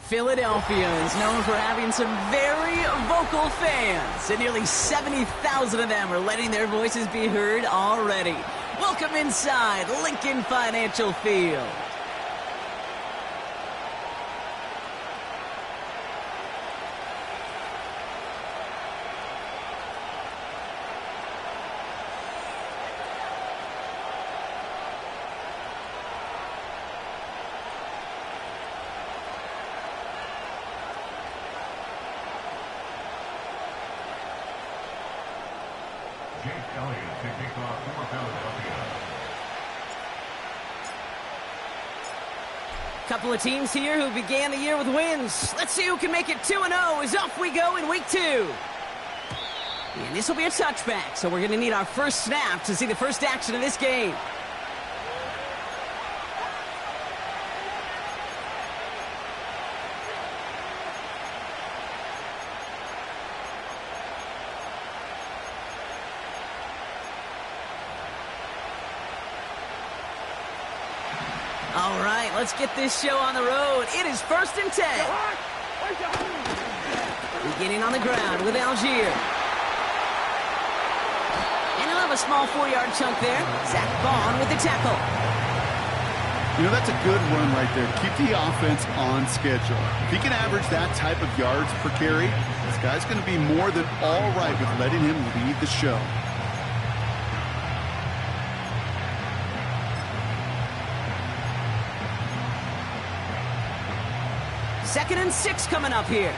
Philadelphia is known for having some very vocal fans, and nearly 70,000 of them are letting their voices be heard already. Welcome inside Lincoln Financial Field. Couple of teams here who began the year with wins. Let's see who can make it 2-0 as off we go in week 2. And this will be a touchback, so we're going to need our first snap to see the first action of this game. All right, let's get this show on the road. It is 1st and 10. Beginning on the ground with Algier. And he'll have a small 4-yard chunk there. Zach Vaughn with the tackle. You know, that's a good run right there. Keep the offense on schedule. If he can average that type of yards per carry, this guy's going to be more than all right with letting him lead the show. 2nd and 6 coming up here.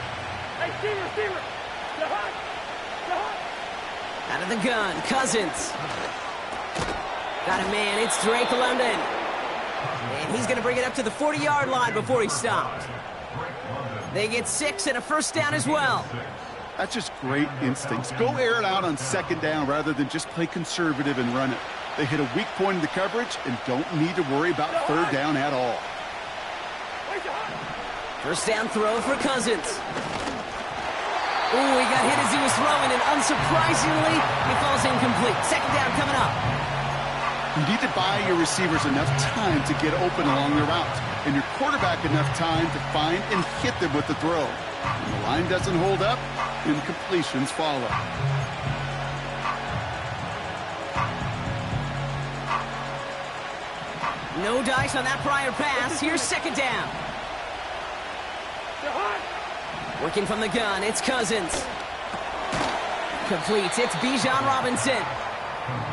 Hey, receiver. Out of the gun, Cousins. Got a man, it's Drake London. And he's going to bring it up to the 40-yard line before he stopped. They get 6 and a first down as well. That's just great instincts. Go air it out on 2nd down rather than just play conservative and run it. They hit a weak point in the coverage and don't need to worry about 3rd down at all. First down throw for Cousins. Ooh, he got hit as he was throwing, and unsurprisingly, he falls incomplete. 2nd down coming up. You need to buy your receivers enough time to get open along their route, and your quarterback enough time to find and hit them with the throw. When the line doesn't hold up, incompletions follow. No dice on that prior pass. Here's 2nd down. Working from the gun, it's Cousins. Completes, it's Bijan Robinson.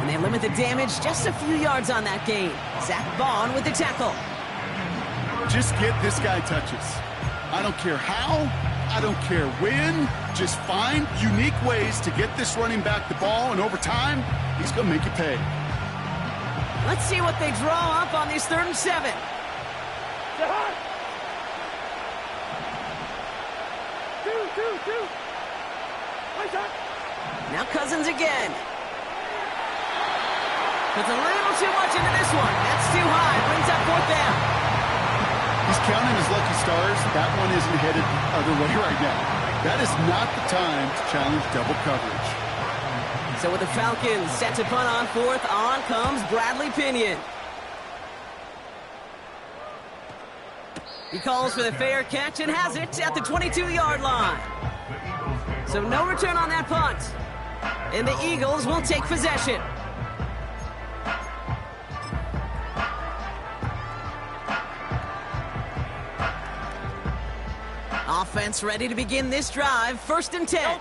And they limit the damage just a few yards on that game. Zach Vaughn with the tackle. Just get this guy touches. I don't care how, I don't care when. Just find unique ways to get this running back the ball, and over time, he's going to make you pay. Let's see what they draw up on this 3rd and 7. Now Cousins again. Puts a little too much into this one. That's too high. Brings up 4th down. He's counting his lucky stars. That one isn't headed the other way right now. That is not the time to challenge double coverage. So with the Falcons set to punt on 4th, on comes Bradley Pinion. He calls for the fair catch and has it at the 22-yard line. So no return on that punt. And the Eagles will take possession. Offense ready to begin this drive. 1st and 10.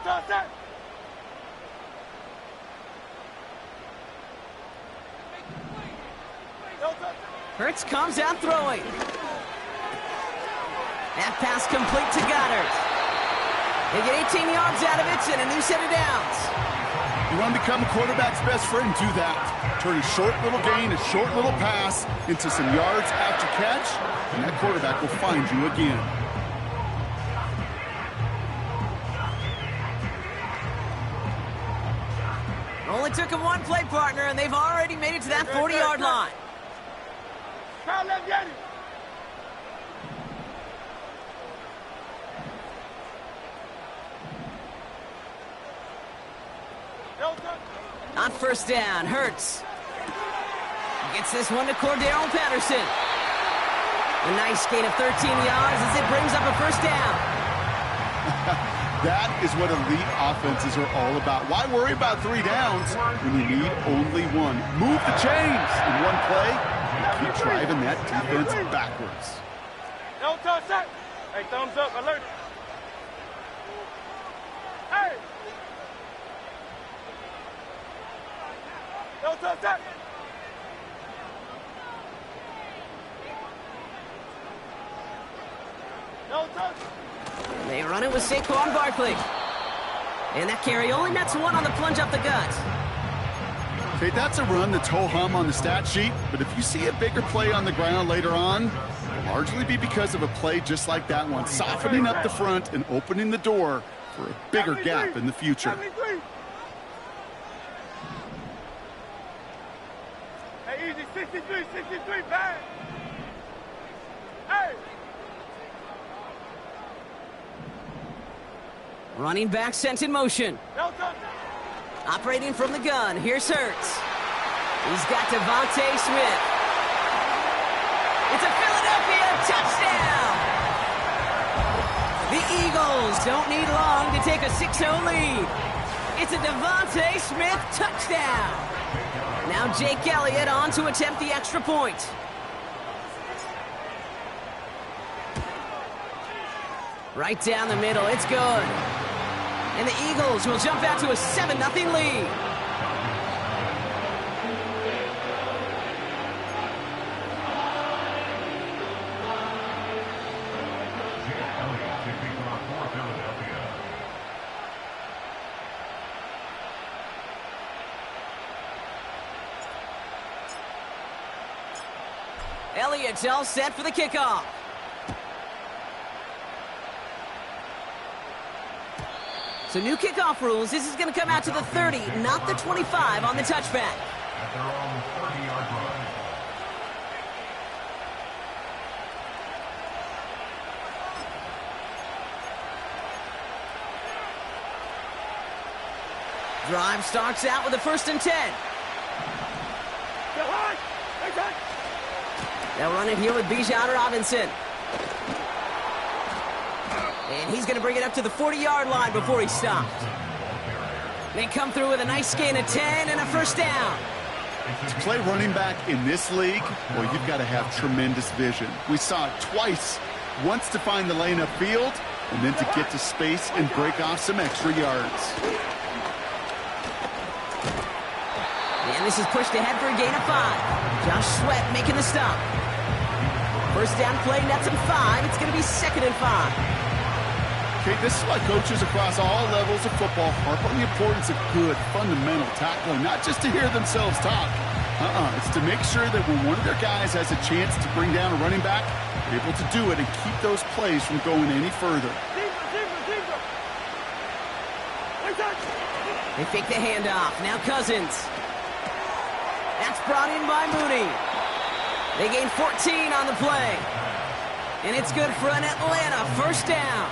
Hurts comes out throwing. That pass complete to Goddard. They get 18 yards out of it and a new set of downs. You want to become a quarterback's best friend? Do that. Turn a short little gain, a short little pass into some yards after catch, and that quarterback will find you again. Only took him one play, partner, and they've already made it to that 40-yard line. On 1st down, Hurts. Gets this one to Cordero Patterson. A nice gain of 13 yards as it brings up a first down. That is what elite offenses are all about. Why worry about 3 downs when you need only one? Move the chains in one play and keep driving that defense backwards. No touch that. Hey, thumbs up, alert. Hey! No touch that. No touch. They run it with Saquon Barkley. And that carry only nets 1 on the plunge up the gut. Okay, that's a run that's ho-hum on the stat sheet, but if you see a bigger play on the ground later on, it'll largely be because of a play just like that one, softening up the front and opening the door for a bigger gap in the future. Hey, easy, 63, bang. Hey! Running back sent in motion. No touch. Operating from the gun, here's Hurts. He's got Devontae Smith. It's a Philadelphia touchdown! The Eagles don't need long to take a 6-0 lead. It's a Devontae Smith touchdown! Now Jake Elliott on to attempt the extra point. Right down the middle, it's good. And the Eagles will jump out to a 7-0 lead. Elliott's all set for the kickoff. So new kickoff rules. This is going to come out to the 30, not the 25 on the touchback. At their own 30-yard line. Drive starts out with a 1st and 10. They'll run it here with Bijan Robinson. And he's going to bring it up to the 40-yard line before he stopped. They come through with a nice gain of 10 and a first down. To play running back in this league, well, you've got to have tremendous vision. We saw it twice. Once to find the lane upfield, and then to get to space and break off some extra yards. And this is pushed ahead for a gain of 5. Josh Sweat making the stop. First down play, nets him 5. It's going to be 2nd and 5. Okay, this is why coaches across all levels of football harp on the importance of good, fundamental tackling, not just to hear themselves talk. It's to make sure that when one of their guys has a chance to bring down a running back, they're able to do it and keep those plays from going any further. They fake the handoff. Now Cousins. That's brought in by Mooney. They gain 14 on the play. And it's good for an Atlanta first down.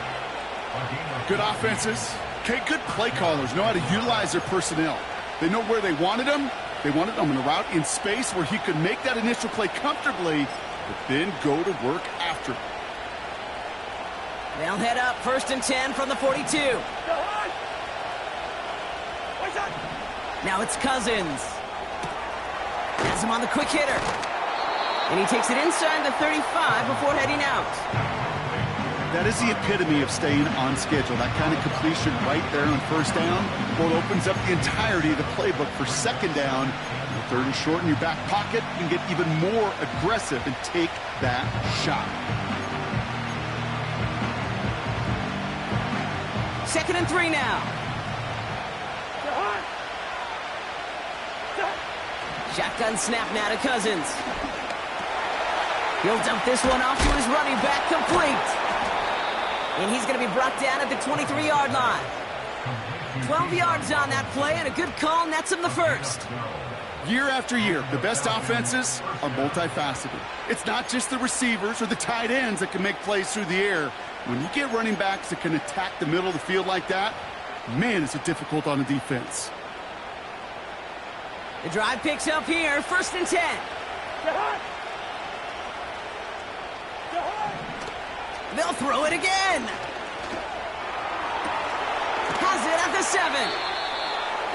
Good offenses. Okay, good play callers know how to utilize their personnel. They know where they wanted them. They wanted them in a route in space where he could make that initial play comfortably, but then go to work after. They'll head up 1st and 10 from the 42. Now it's Cousins. Has him on the quick hitter. And he takes it inside the 35 before heading out. That is the epitome of staying on schedule. That kind of completion right there on first down. Well, it opens up the entirety of the playbook for 2nd down. And 3rd and short in your back pocket. You can get even more aggressive and take that shot. 2nd and 3 now. Shotgun snap now to Cousins. He'll dump this one off to his running back, complete. And he's going to be brought down at the 23-yard line. 12 yards on that play, and a good call nets him the 1st. Year after year, the best offenses are multifaceted. It's not just the receivers or the tight ends that can make plays through the air. When you get running backs that can attack the middle of the field like that, man, is it difficult on the defense. The drive picks up here, 1st and 10. They'll throw it again. Has it at the 7.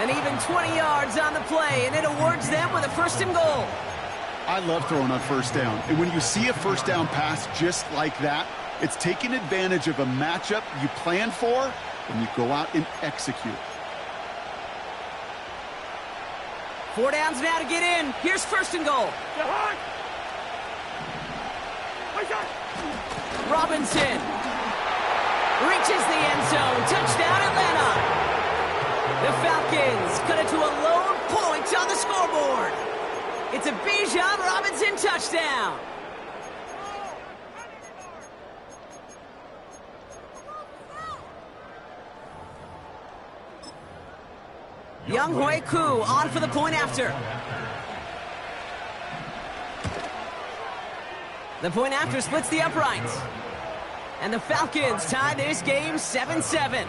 An even 20 yards on the play, and it awards them with a 1st and goal. I love throwing on 1st down. And when you see a 1st down pass just like that, it's taking advantage of a matchup you plan for, and you go out and execute. 4 downs now to get in. Here's 1st and goal. Robinson reaches the end zone. Touchdown, Atlanta. The Falcons cut it to a lone point on the scoreboard. It's a Bijan Robinson touchdown. Young Hui Koo on for the point after. The point after splits the uprights. And the Falcons tie this game 7-7.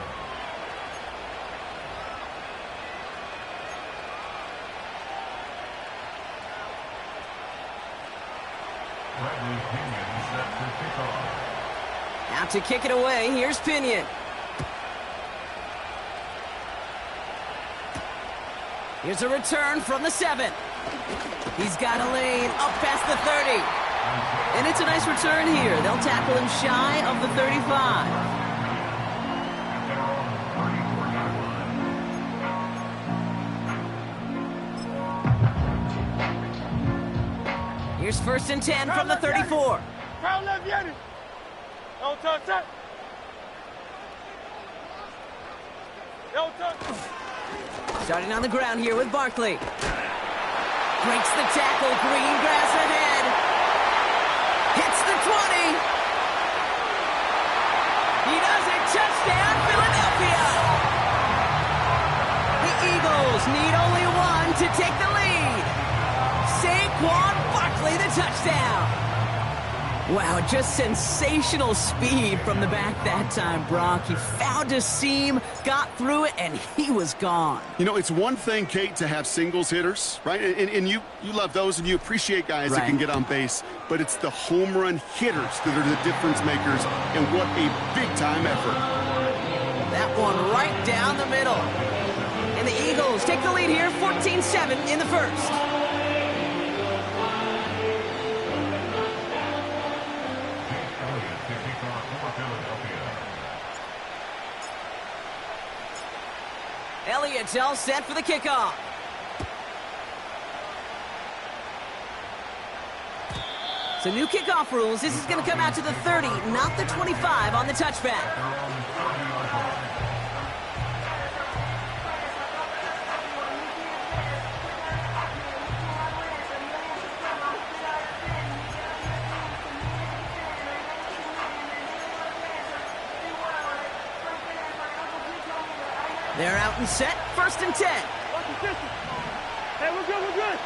Now to kick it away, here's Pinion. Here's a return from the 7. He's got a lane up past the 30. And it's a nice return here. They'll tackle him shy of the 35. Here's 1st and 10 from the 34. Don't touch that. Don't touch. Starting on the ground here with Barkley. Breaks the tackle, green grass ahead. Hits the 20. He does it, touchdown, Philadelphia. The Eagles need only one to take the lead. Saquon Barkley, the touchdown. Wow, just sensational speed from the back that time, Brock. He found a seam, got through it, and he was gone. You know, it's one thing, Kate, to have singles hitters, right? And you love those, and you appreciate guys that can get on base. But it's the home run hitters that are the difference makers, and what a big-time effort. That one right down the middle. And the Eagles take the lead here, 14-7 in the 1st. Elliott's all set for the kickoff. So new kickoff rules. This is going to come out to the 30, not the 25 on the touchback. They're out and set, 1st and 10. Hey, we're good, we're good.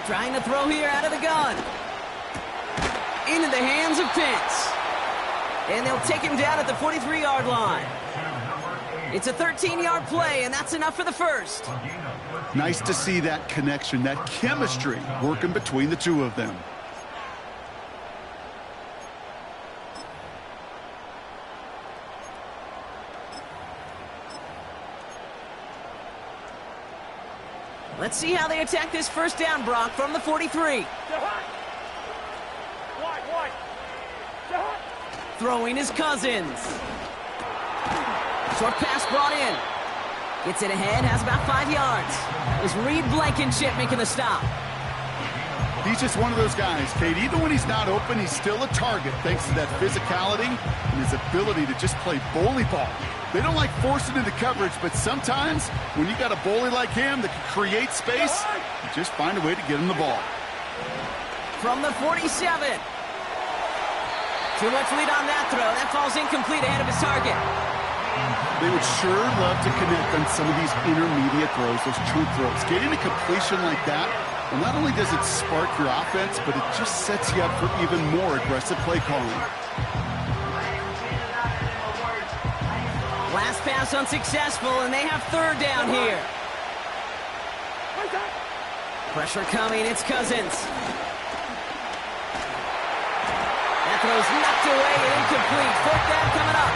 Trying to throw here out of the gun. Into the hands of Pitts. And they'll take him down at the 43-yard line. It's a 13-yard play, and that's enough for the 1st. Nice to see that connection, that chemistry working between the two of them. Let's see how they attack this 1st down, Brock, from the 43. Throwing his Cousins. Short pass brought in. Gets it ahead, has about 5 yards. It was Reed Blankenship making the stop. He's just one of those guys, Kate. Even when he's not open, he's still a target thanks to that physicality and his ability to just play bully ball. They don't like forcing into coverage, but sometimes when you got a bully like him that can create space, you just find a way to get him the ball. From the 47. Too much lead on that throw. That falls incomplete ahead of his target. They would sure love to connect on some of these intermediate throws, those chunk throws. Getting a completion like that, well, not only does it spark your offense, but it just sets you up for even more aggressive play calling. Last pass unsuccessful, and they have 3rd down here. Pressure coming, it's Cousins. That throw's knocked away and incomplete. Fourth down coming up.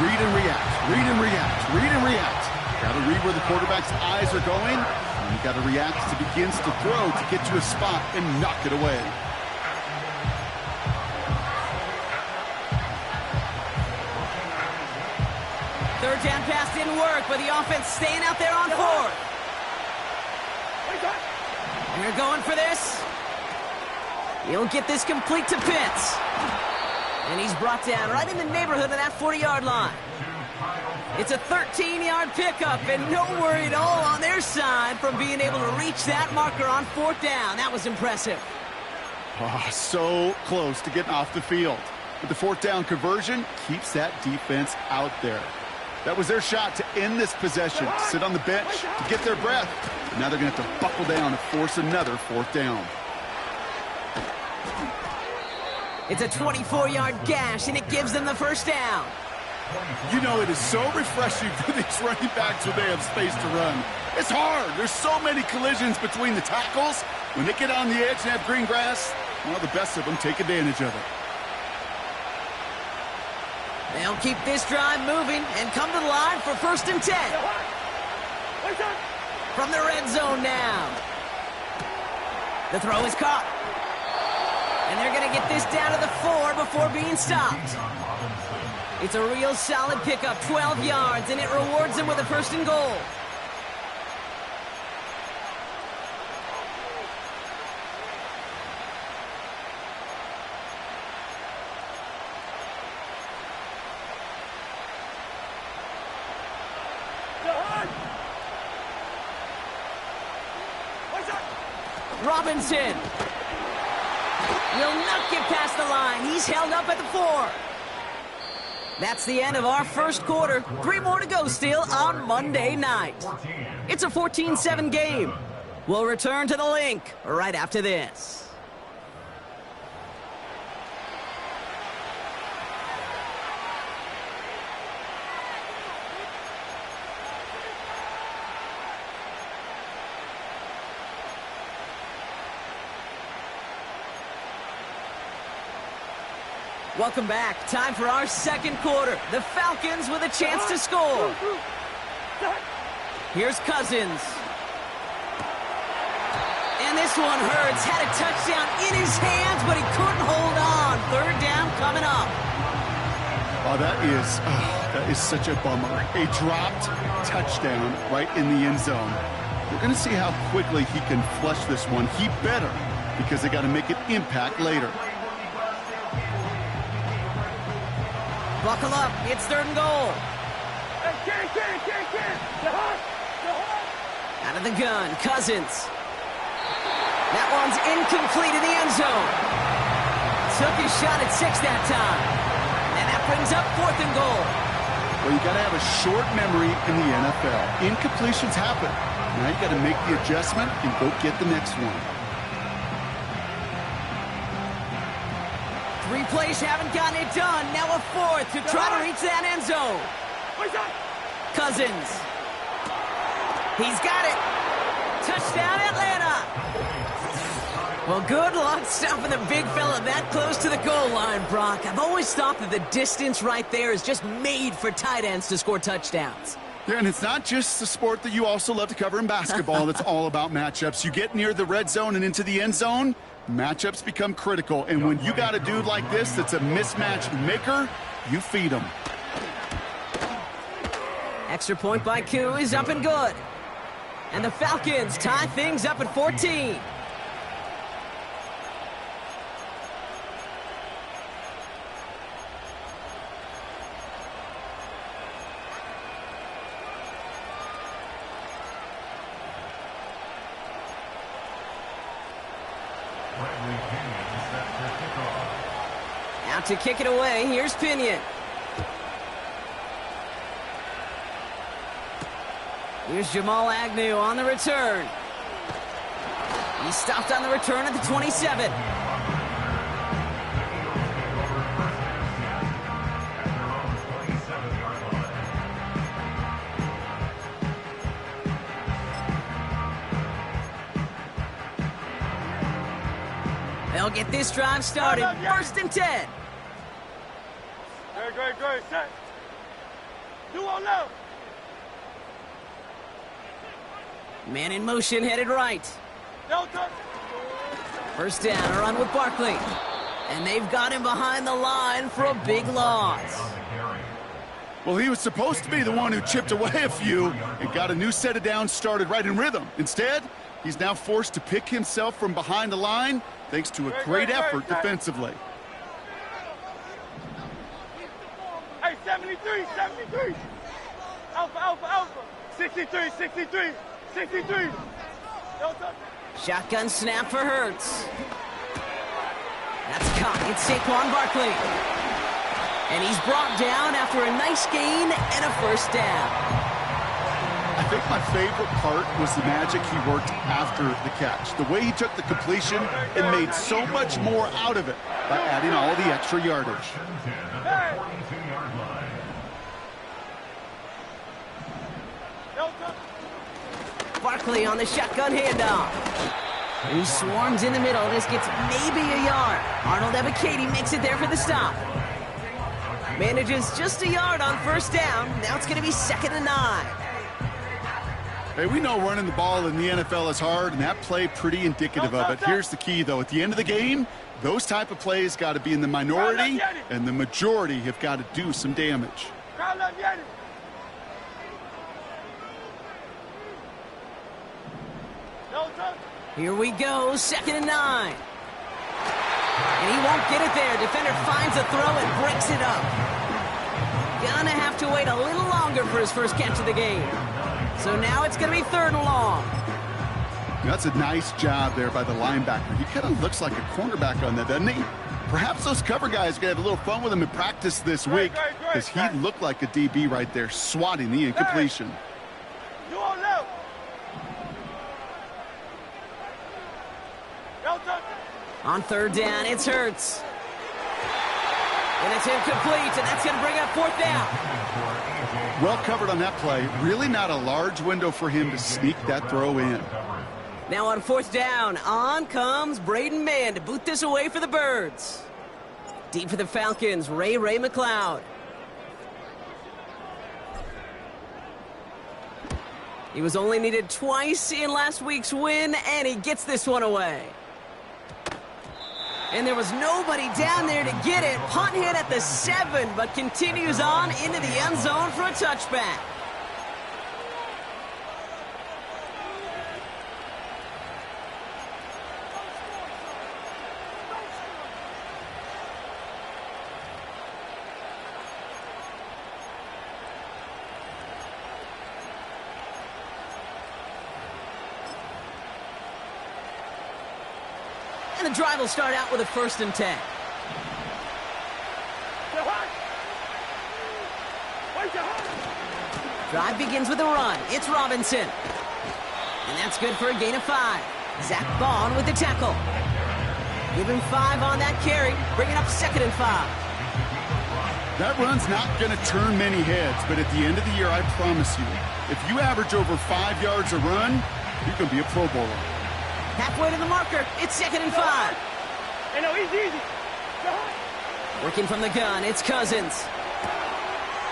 Read and react, read and react, read and react. Got to read where the quarterback's eyes are going, and you got to react as he begins to throw to get to a spot and knock it away. Third down pass didn't work, but the offense staying out there on fourth. And they're going for this. He'll get this complete to Pitts. And he's brought down right in the neighborhood of that 40-yard line. It's a 13-yard pickup, and no worry at all on their side from being able to reach that marker on fourth down. That was impressive. Oh, so close to getting off the field. But the fourth down conversion keeps that defense out there. That was their shot to end this possession, sit on the bench to get their breath. Now they're going to have to buckle down and force another fourth down. It's a 24-yard gash, and it gives them the first down. You know, it is so refreshing for these running backs when they have space to run. It's hard. There's so many collisions between the tackles. When they get on the edge and have green grass, well, the best of them take advantage of it. They'll keep this drive moving and come to the line for 1st and 10. From the red zone now. The throw is caught. And they're going to get this down to the 4 before being stopped. It's a real solid pickup, 12 yards, and it rewards them with a 1st and goal. Robinson will not get past the line. He's held up at the 4. That's the end of our first quarter. 3 more to go still on Monday night. It's a 14-7 game. We'll return to the link right after this. Welcome back. Time for our second quarter. The Falcons with a chance to score. Here's Cousins. And this one hurts. Had a touchdown in his hands, but he couldn't hold on. 3rd down coming up. Oh, that is such a bummer. A dropped touchdown right in the end zone. We're going to see how quickly he can flush this one. He better, because they got to make an impact later. Buckle up. It's 3rd and goal. Out of the gun. Cousins. That one's incomplete in the end zone. Took his shot at 6 that time. And that brings up 4th and goal. Well, you got to have a short memory in the NFL. Incompletions happen. Now you got to make the adjustment and go get the next one. 3 plays haven't gotten it done. Now a 4th to try to reach that end zone. Cousins. He's got it. Touchdown, Atlanta. Well, good luck stopping the big fella that close to the goal line, Brock. I've always thought that the distance right there is just made for tight ends to score touchdowns. Yeah, and it's not just the sport that you also love to cover in basketball that's all about matchups. You get near the red zone and into the end zone, matchups become critical. And when you got a dude like this that's a mismatch maker, you feed him. Extra point by Koo is up and good. And the Falcons tie things up at 14. Out to kick it away, here's Pinion. Here's Jamal Agnew on the return. He stopped on the return at the 27. They'll get this drive started. 1st and 10. Great. Set. 2 on left. Man in motion, headed right. No touch. 1st down, a run with Barkley. And they've got him behind the line for a big loss. Well, he was supposed to be the one who chipped away a few and got a new set of downs started right in rhythm. Instead, he's now forced to pick himself from behind the line thanks to a great effort defensively. Hey, 73. Alpha. 63. No touch. Shotgun snap for Hurts. That's caught. It's Saquon Barkley. And he's brought down after a nice gain and a 1st down. I think my favorite part was the magic he worked after the catch. The way he took the completion and made so much more out of it by adding all the extra yardage. No touch. Barkley on the shotgun handoff. He swarms in the middle. This gets maybe a yard. Arnold Ebiketie makes it there for the stop. Manages just a yard on 1st down. Now it's going to be 2nd and 9. Hey, we know running the ball in the NFL is hard, and that play pretty indicative of it. Here's the key, though. At the end of the game, those type of plays got to be in the minority, and the majority have got to do some damage. No touch. Here we go, 2nd and 9. And he won't get it there. Defender finds a throw and breaks it up. Gonna have to wait a little longer for his 1st catch of the game. So now it's gonna be 3rd and long. That's a nice job there by the linebacker. He kind of looks like a cornerback on that, doesn't he? Perhaps those cover guys are going to have a little fun with him in practice this week, because he looked like a DB right there, swatting the incompletion. You on left. No touch. On 3rd down, it's Hurts. And it's incomplete, and that's going to bring up 4th down. Well covered on that play. Really not a large window for him to sneak that throw in. Now on 4th down, on comes Braden Mann to boot this away for the Birds. Deep for the Falcons, Ray McLeod. He was only needed twice in last week's win, and he gets this one away. And there was nobody down there to get it. Punt hit at the 7, but continues on into the end zone for a touchback. And the drive will start out with a 1st and 10. Drive begins with a run. It's Robinson. And that's good for a gain of 5. Zach Bond with the tackle. Give him 5 on that carry. Bring it up 2nd and 5. That run's not going to turn many heads, but at the end of the year, I promise you, if you average over 5 yards a run, you're going to be a Pro Bowler. Halfway to the marker. It's 2nd and 5. Hey, no, easy. Working from the gun. It's Cousins.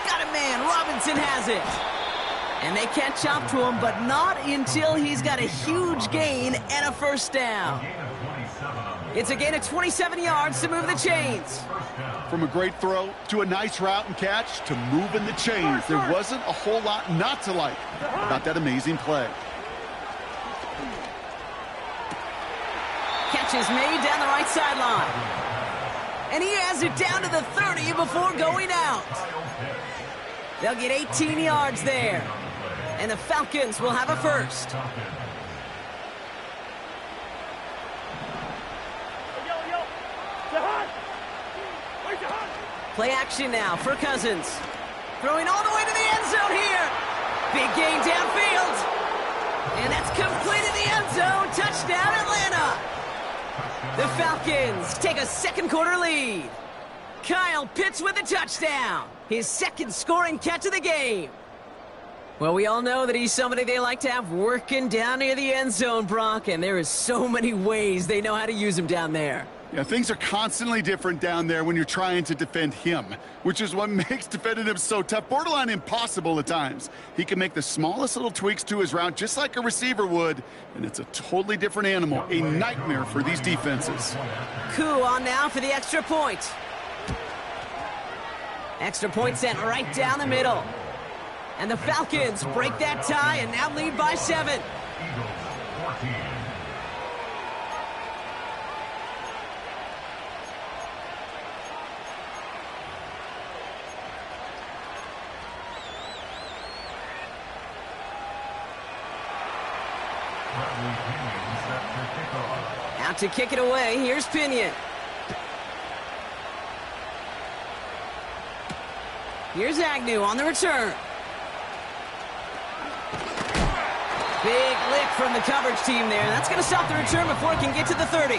Got a man. Robinson has it. And they catch up to him, but not until he's got a huge gain and a 1st down. It's a gain of 27 yards to move the chains. From a great throw to a nice route and catch to moving the chains, there wasn't a whole lot not to like about that amazing play. Catch is made down the right sideline. And he has it down to the 30 before going out. They'll get 18 yards there. And the Falcons will have a 1st. Play action now for Cousins. Throwing all the way to the end zone here. Big gain downfield. And that's complete in the end zone. Touchdown, Atlanta. The Falcons take a 2nd quarter lead. Kyle Pitts with a touchdown. His 2nd scoring catch of the game. Well, we all know that he's somebody they like to have working down near the end zone, Brock, and there is so many ways they know how to use him down there. Yeah, things are constantly different down there when you're trying to defend him, which is what makes defending him so tough, borderline impossible at times. He can make the smallest little tweaks to his route just like a receiver would, and it's a totally different animal, a nightmare for these defenses. Coup on now for the extra point. Extra point sent right down the middle. And the Falcons break that tie and now lead by 7. Eagles 14. Out to kick it away. Here's Pinion. Here's Agnew on the return. Big lick from the coverage team there. That's going to stop the return before it can get to the 30.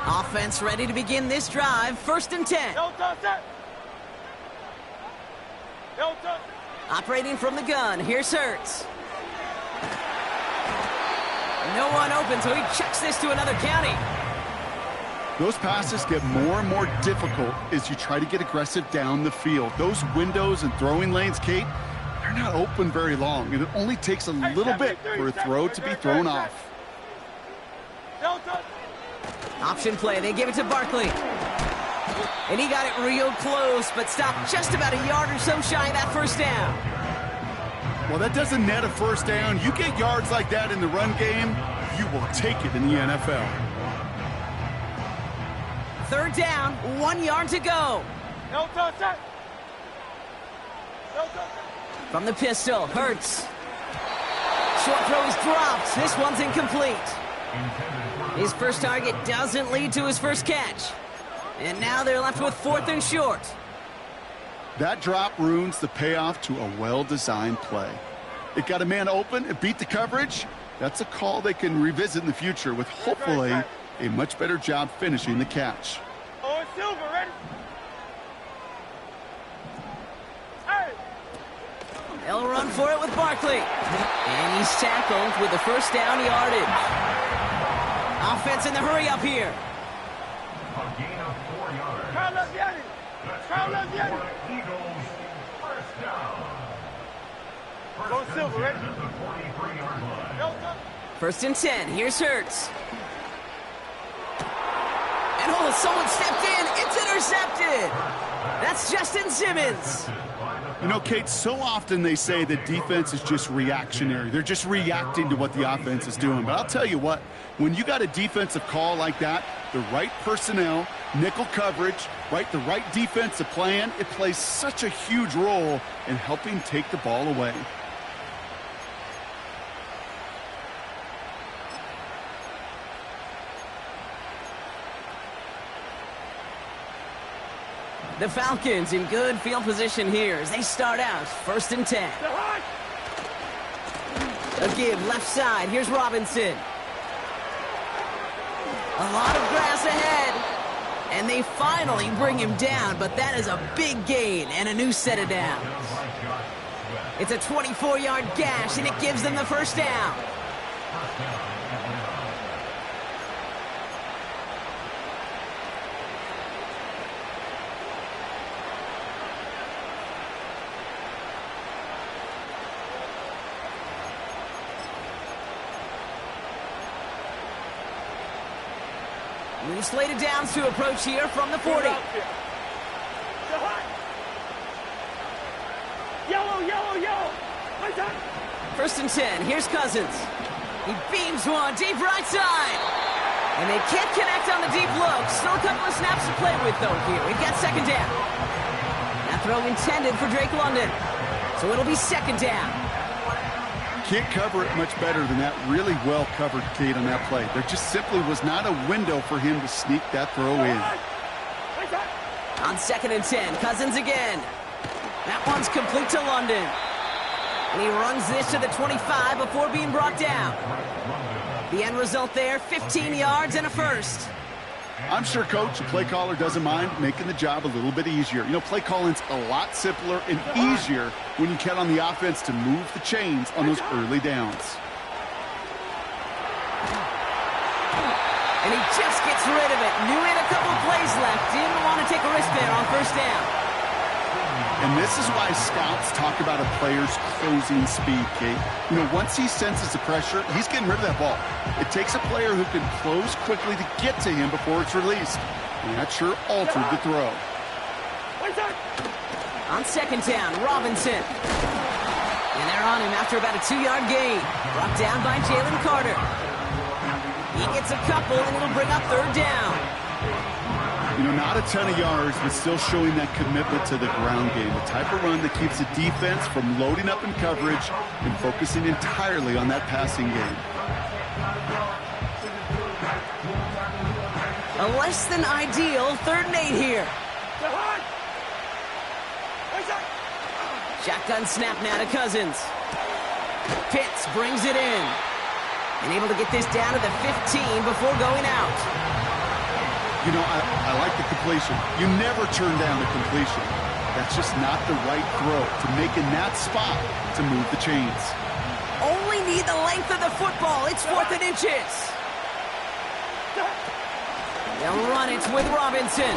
Offense ready to begin this drive. 1st and 10. No touch that. No touch. Operating from the gun. Here's Hurts. No one open, so he chucks this to another county. Those passes get more and more difficult as you try to get aggressive down the field. Those windows and throwing lanes, Kate, they're not open very long, and it only takes a little bit for a throw to be thrown off. No touch. Option play. They give it to Barkley. And he got it real close, but stopped just about a yard or so shy of that 1st down. Well, that doesn't net a 1st down. You get yards like that in the run game, you will take it in the NFL. 3rd down, 1 yard to go. No touch that. No touch. From the pistol, Hurts. Short throw is dropped. This one's incomplete. His first target doesn't lead to his first catch. And now they're left with 4th and short. That drop ruins the payoff to a well-designed play. It got a man open, it beat the coverage. That's a call they can revisit in the future with hopefully a much better job finishing the catch. Oh, it's Silver, ready? Hey! They'll run for it with Barkley. And he's tackled with the 1st down yardage. Offense in the hurry up here. A gain of 4 yards. Crowd left Yanni. Crowd left Yanni. Eagles 1st down. Go Silver, ready? At the 43-yard line. No touch. 1st and 10. Here's Hurts. And oh, someone stepped in. It's intercepted. That's Justin Simmons. You know, Kate, so often they say that defense is just reactionary. They're just reacting to what the offense is doing. But I'll tell you what, when you got a defensive call like that, the right personnel, nickel coverage, the right defensive plan, it plays such a huge role in helping take the ball away. The Falcons in good field position here as they start out 1st and 10. A give left side. Here's Robinson. A lot of grass ahead. And they finally bring him down, but that is a big gain and a new set of downs. It's a 24-yard gash, and it gives them the 1st down. New slated downs to approach here from the 40. Yellow, yellow, yellow. 1st and 10. Here's Cousins. He beams one deep right side. And they can't connect on the deep look. Still a couple of snaps to play with, though, here. We've got 2nd down. That throw intended for Drake London. So it'll be 2nd down. Can't cover it much better than that. Really well covered, Kate, on that play. There just simply was not a window for him to sneak that throw in. On 2nd and 10, Cousins again. That one's complete to London. And he runs this to the 25 before being brought down. The end result there, 15 yards and a 1st. I'm sure, Coach, the play caller doesn't mind making the job a little bit easier. You know, play calling's a lot simpler and easier when you count on the offense to move the chains on those early downs. And he just gets rid of it. Knew he had a couple plays left. Didn't want to take a risk there on first down. And this is why scouts talk about a player's closing speed, Kate. You know, once he senses the pressure, he's getting rid of that ball. It takes a player who can close quickly to get to him before it's released. And that sure altered the throw. On second down, Robinson. And they're on him after about a 2-yard gain. Brought down by Jalen Carter. He gets a couple, and it'll bring up third down. You know, not a ton of yards, but still showing that commitment to the ground game. The type of run that keeps the defense from loading up in coverage and focusing entirely on that passing game. A less than ideal 3rd and 8 here. Shotgun snap now to Cousins. Pitts brings it in. And able to get this down to the 15 before going out. You know, I like the completion. You never turn down a completion. That's just not the right throw to make in that spot to move the chains. Only need the length of the football. It's 4th and inches. They'll run it with Robinson.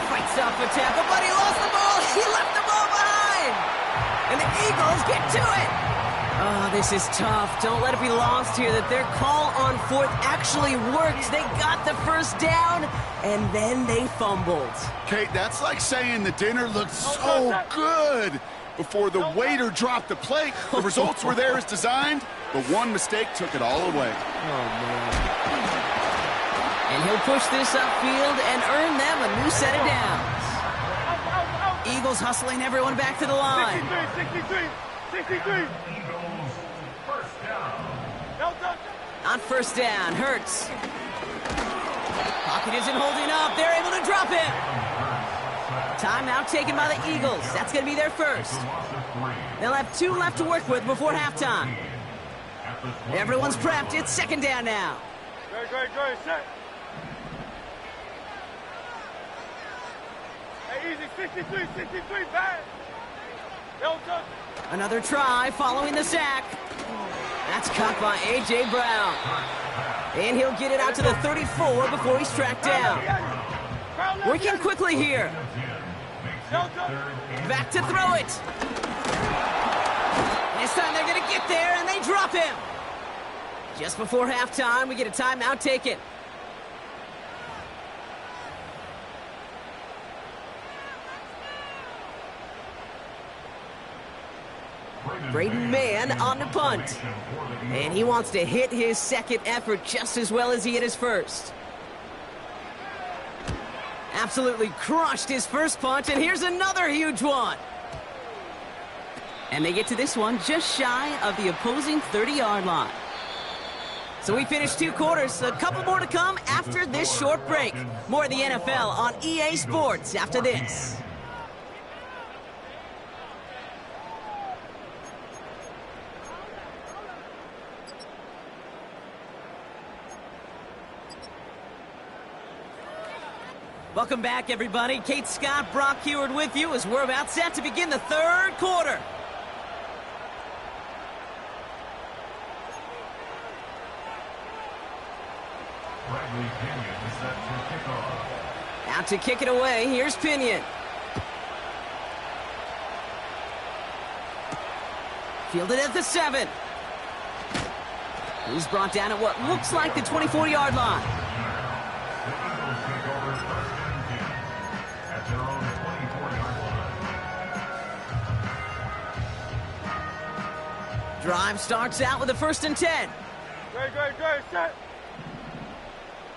Fights off a tackle, but he lost the ball. He left the ball behind. And the Eagles get to it. Oh, this is tough. Don't let it be lost here that their call on 4th actually worked. They got the first down, and then they fumbled. Kate, that's like saying the dinner looked so good before the waiter dropped the plate. The results were there as designed, but one mistake took it all away. Oh, man. And he'll push this upfield and earn them a new set of downs. Eagles hustling everyone back to the line. 63. On first down, Hurts. Pocket isn't holding up. They're able to drop him. Timeout taken by the Eagles. That's going to be their first. They'll have 2 left to work with before halftime. Everyone's prepped. It's 2nd down now. Go, set. Hey, easy, 63, bad. Another try following the sack. That's caught by A.J. Brown. And he'll get it out to the 34 before he's tracked down. Working quickly here. Back to throw it. This time they're going to get there, and they drop him. Just before halftime, we get a timeout taken. Braden Mann on the punt. And he wants to hit his second effort just as well as he hit his first. Absolutely crushed his first punt, and here's another huge one. And they get to this one just shy of the opposing 30-yard line. So we finished 2 quarters. A couple more to come after this short break. More of the NFL on EA Sports after this. Welcome back, everybody. Kate Scott, Brock Heward with you as we're about set to begin the 3rd quarter. Out to kick it away. Here's Pinion. Fielded at the 7. He's brought down at what looks like the 24-yard line. Drive starts out with a 1st and 10. Go, set.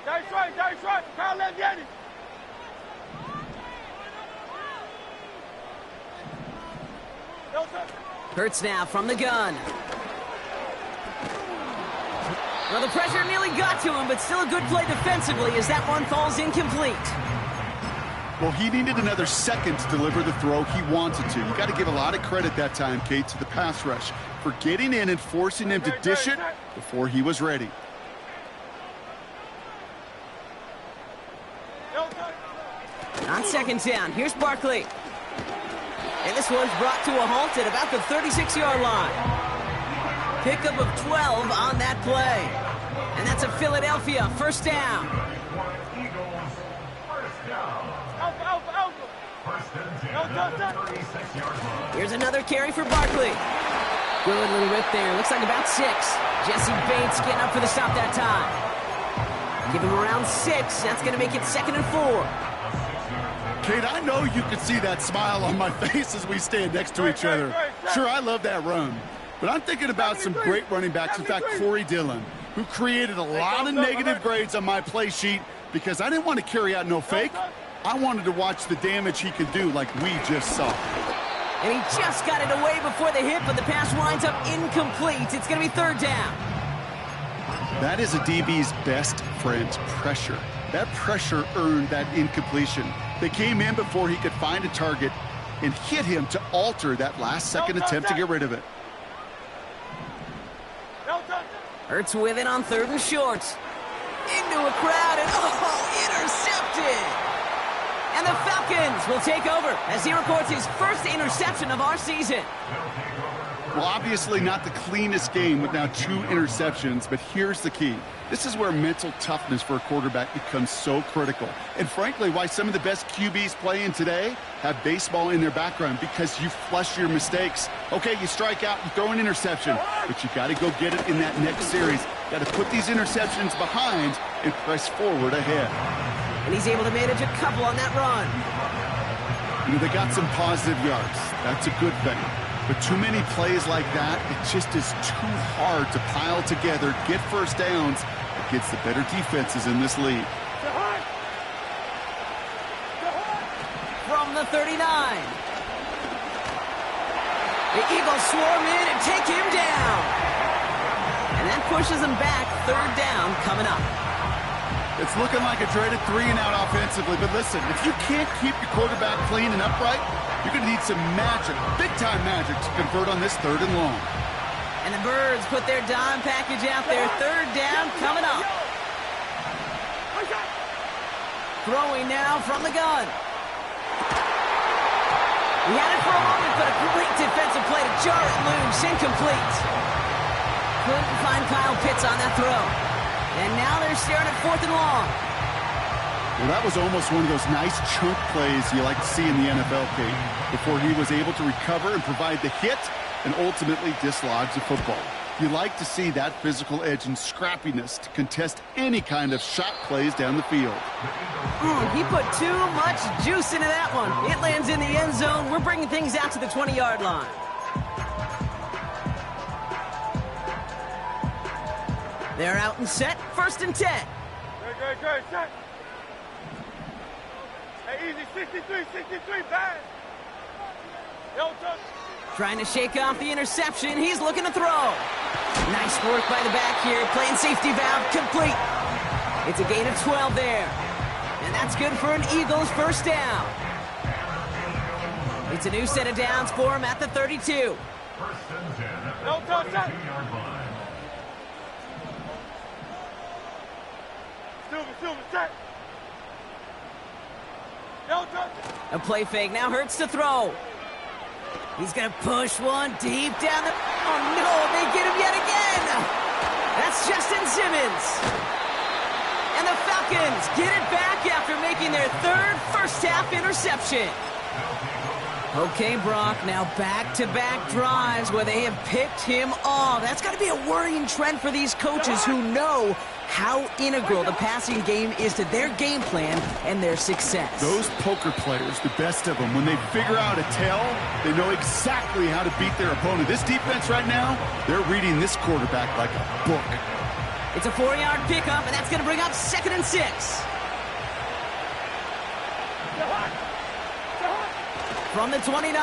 Dice right. Kyle left, Yanni. Hurts now from the gun. Well, the pressure nearly got to him, but still a good play defensively as that one falls incomplete. Well, he needed another second to deliver the throw he wanted to. You got to give a lot of credit that time, Kate, to the pass rush for getting in and forcing him to dish it before he was ready. second down. Here's Barkley. And this one's brought to a halt at about the 36-yard line. Pickup of 12 on that play. And that's a Philadelphia first down. Eagles, first down. Alpha, alpha, alpha. First and 10 at the 36-yard line. Here's another carry for Barkley. Good little rip there. Looks like about 6. Jesse Bates getting up for the stop that time. Give him around 6. That's going to make it 2nd and 4. Kate, I know you can see that smile on my face as we stand next to each other. Sure, I love that run. But I'm thinking about some great running backs. In fact, Corey Dillon, who created a lot of negative grades on my play sheet because I didn't want to carry out no fake. I wanted to watch the damage he could do like we just saw. And he just got it away before the hit, but the pass winds up incomplete. It's going to be 3rd down. That is a DB's best friend, pressure. That pressure earned that incompletion. They came in before he could find a target and hit him to alter that last-second attempt to get rid of it. Hurts with it on 3rd and short. Into a crowd, and intercepted! And the Falcons will take over as he records his first interception of our season. Well, obviously not the cleanest game with now 2 interceptions, but here's the key. This is where mental toughness for a quarterback becomes so critical. And frankly, why some of the best QBs playing today have baseball in their background, because you flush your mistakes. Okay, you strike out, you throw an interception, but you got to go get it in that next series. Got to put these interceptions behind and press forward ahead. And he's able to manage a couple on that run. You know, they got some positive yards. That's a good thing. But too many plays like that, it just is too hard to pile together, get first downs against the better defenses in this league. From the 39. The Eagles swarm in and take him down. And that pushes them back. 3rd down coming up. It's looking like a dreaded 3-and-out offensively, but listen, if you can't keep your quarterback clean and upright, you're going to need some magic, big-time magic, to convert on this 3rd and long. And the Birds put their dime package out there. 3rd down coming up. Throwing now from the gun. He had it for a moment, but a great defensive play to jar it loose. Incomplete. Couldn't find Kyle Pitts on that throw. And now they're staring at 4th and long. Well, that was almost one of those nice chunk plays you like to see in the NFL, Kate, before he was able to recover and provide the hit and ultimately dislodge the football. You like to see that physical edge and scrappiness to contest any kind of shot plays down the field. He put too much juice into that one. It lands in the end zone. We're bringing things out to the 20-yard line. They're out and set. 1st and 10. Good, set. Hey, easy, 63, bang. Yo, touch. Trying to shake off the interception. He's looking to throw. Nice work by the back here. Playing safety valve complete. It's a gain of 12 there. And that's good for an Eagles first down. It's a new set of downs for him at the 32. First and 10 at the 32-yard line. Silver, set. Yo, touch. A play fake. Now Hurts to throw. He's going to push one deep down the... Oh, no, they get him yet again. That's Justin Simmons. And the Falcons get it back after making their 3rd first-half interception. Okay, Brock, now back-to-back drives where they have picked him off. That's got to be a worrying trend for these coaches who know how integral the passing game is to their game plan and their success. Those poker players, the best of them, when they figure out a tell, they know exactly how to beat their opponent. This defense right now, they're reading this quarterback like a book. It's a 4-yard pickup, and that's going to bring up 2nd and 6. From the 29.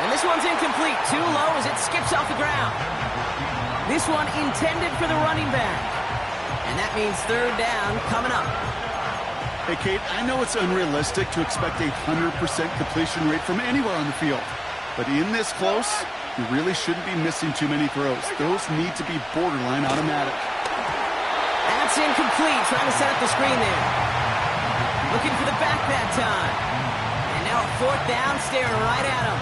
And this one's incomplete. Too low as it skips off the ground. This one intended for the running back. And that means 3rd down coming up. Hey, Kate, I know it's unrealistic to expect a 100% completion rate from anywhere on the field. But in this close, you really shouldn't be missing too many throws. Those need to be borderline automatic. That's incomplete. Trying to set up the screen there. Looking for the back that time. And now a fourth down, staring right at him.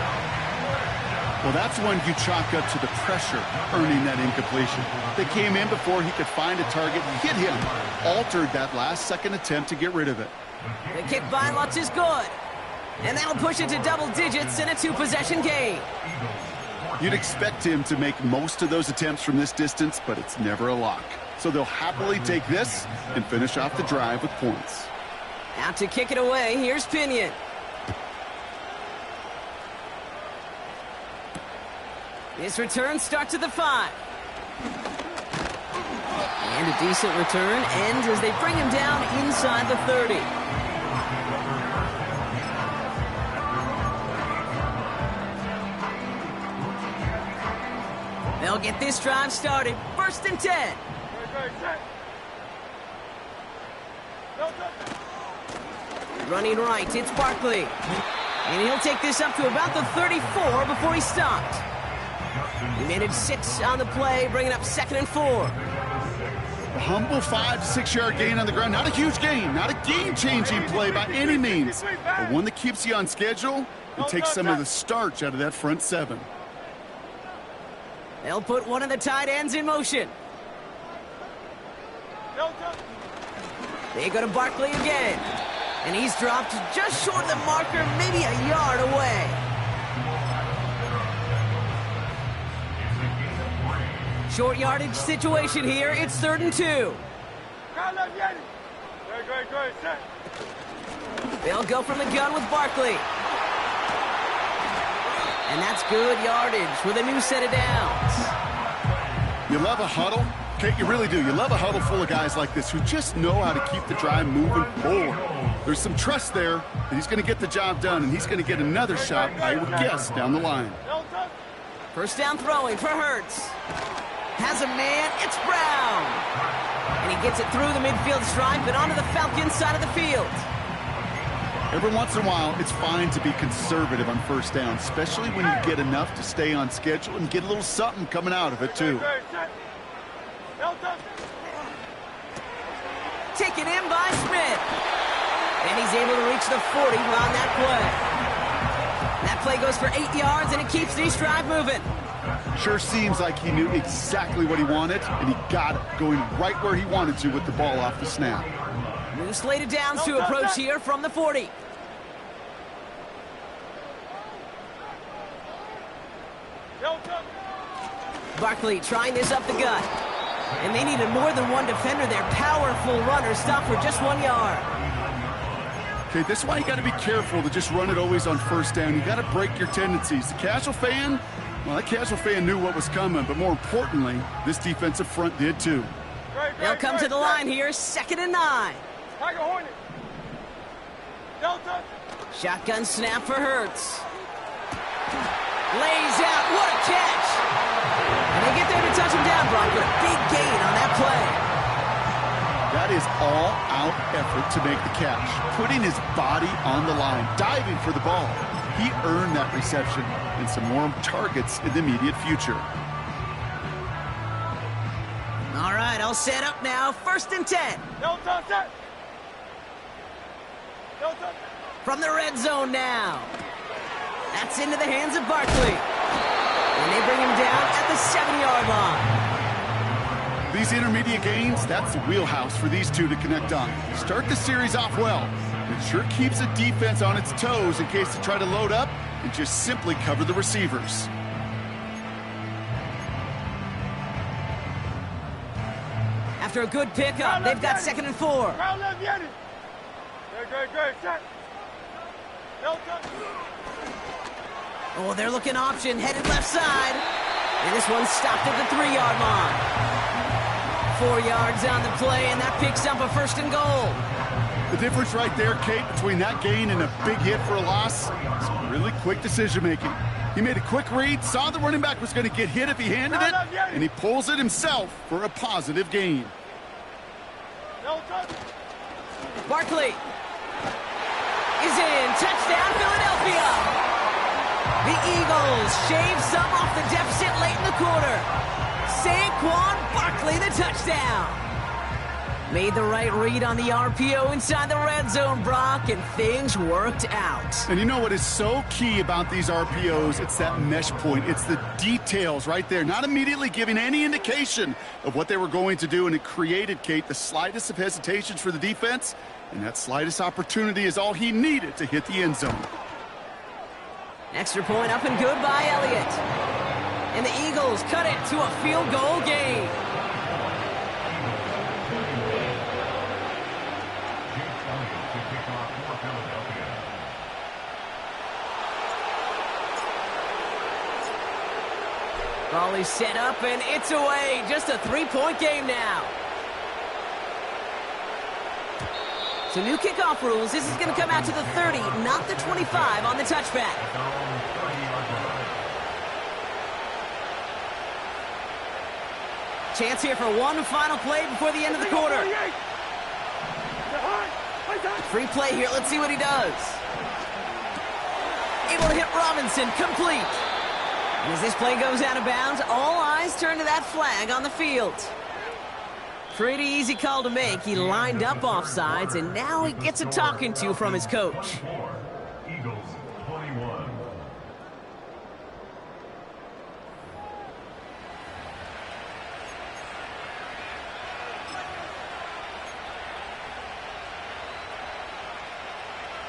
Well, that's when you chalk up to the pressure earning that incompletion. They came in before he could find a target, hit him, altered that last-second attempt to get rid of it. The kick by Lutz is good. And that'll push it to double digits in a two-possession game. You'd expect him to make most of those attempts from this distance, but it's never a lock. So they'll happily take this and finish off the drive with points. Out to kick it away, here's Pinion. This return starts at the 5. And a decent return ends as they bring him down inside the 30. They'll get this drive started. 1st and 10. Running right, it's Barkley. And he'll take this up to about the 34 before he stopped. He managed 6 on the play, bringing up 2nd and 4. A humble 5 to 6 yard gain on the ground. Not a huge gain, not a game-changing play by any means, but one that keeps you on schedule and takes some of the starch out of that front 7. They'll put one of the tight ends in motion. They go to Barkley again. And he's dropped just short of the marker, maybe a yard away. Short yardage situation here. It's 3rd and 2. They'll go from the gun with Barkley. And that's good yardage with a new set of downs. You love a huddle? Okay, you really do. You love a huddle full of guys like this who just know how to keep the drive moving forward. There's some trust there that he's going to get the job done, and he's going to get another shot, I would guess, down the line. 1st down throwing for Hurts. Has a man, it's Brown. And he gets it through the midfield stripe and onto the Falcons side of the field. Every once in a while, it's fine to be conservative on 1st down, especially when you get enough to stay on schedule and get a little something coming out of it, too. Taken in by Smith. And he's able to reach the 40 on that play. That play goes for 8 yards, and it keeps this drive moving. Sure seems like he knew exactly what he wanted, and he got it, going right where he wanted to with the ball off the snap. New slated downs to approach here from the 40. Barkley trying this up the gut. And they needed more than one defender. Their powerful runner stopped for just 1 yard. Okay, this is why you got to be careful to just run it always on 1st down. You got to break your tendencies. The casual fan, well, that casual fan knew what was coming, but more importantly, this defensive front did too. They'll come to the line here, 2nd and 9. Shotgun snap for Hurts. Lays out, what a catch! And they get there to touch him down, Brock, with a big gain on that play. That is all-out effort to make the catch, putting his body on the line, diving for the ball. He earned that reception and some more targets in the immediate future. All right, I'll set up now. 1st and 10. From the red zone now. That's into the hands of Barkley. And they bring him down at the 7-yard line. These intermediate gains, that's the wheelhouse for these two to connect on. Start the series off well. It sure keeps the defense on its toes in case they try to load up and just simply cover the receivers. After a good pickup, they've got 2nd and 4. Oh, they're looking option, headed left side. And this one's stopped at the 3-yard line. 4 yards on the play, and that picks up a 1st and goal. The difference right there, Kate, between that gain and a big hit for a loss is really quick decision-making. He made a quick read, saw the running back was going to get hit if he handed it, and he pulls it himself for a positive gain. Barkley is in. Touchdown, Philadelphia. The Eagles shave some off the deficit late in the quarter. Saquon Barkley, the touchdown. Made the right read on the RPO inside the red zone, Brock, and things worked out. And you know what is so key about these RPOs? It's that mesh point. It's the details right there, not immediately giving any indication of what they were going to do, and it created, Kate, the slightest of hesitations for the defense, and that slightest opportunity is all he needed to hit the end zone. Extra point up and good by Elliott. And the Eagles cut it to a field goal game. Ball is set up and it's away. Just a 3-point game now. So new kickoff rules. This is going to come out to the 30, not the 25 on the touchback. Chance here for one final play before the end of the quarter. Free play here. Let's see what he does. Able to hit Robinson. Complete. And as this play goes out of bounds, all eyes turn to that flag on the field. Pretty easy call to make. He lined up offsides, and now he gets a talking to from his coach. Eagles 21.